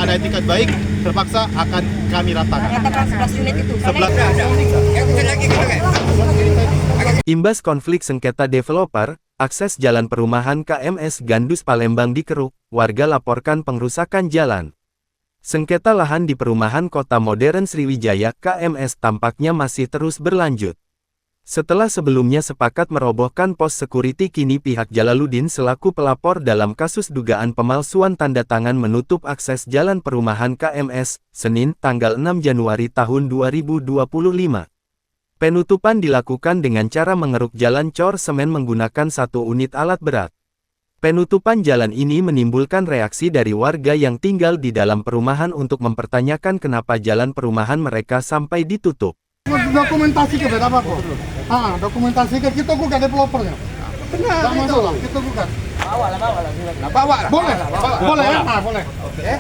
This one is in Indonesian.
ada etikat baik, terpaksa akan kami ratakan. Ratakan 11 unit itu. Imbas konflik sengketa developer, akses jalan perumahan KMS Gandus Palembang dikeruk, warga laporkan pengrusakan jalan. Sengketa lahan di perumahan Kota Modern Sriwijaya KMS tampaknya masih terus berlanjut. Setelah sebelumnya sepakat merobohkan pos security, kini pihak Jalaluddin selaku pelapor dalam kasus dugaan pemalsuan tanda tangan menutup akses jalan perumahan KMS, Senin, tanggal 6 Januari tahun 2025. Penutupan dilakukan dengan cara mengeruk jalan cor semen menggunakan 1 unit alat berat. Penutupan jalan ini menimbulkan reaksi dari warga yang tinggal di dalam perumahan untuk mempertanyakan kenapa jalan perumahan mereka sampai ditutup. Dokumentasi ke apa kok? Dokumentasi ke kita bukan developernya. Benar, kita bukan. Bawa lah. Boleh ya? Boleh. Oke.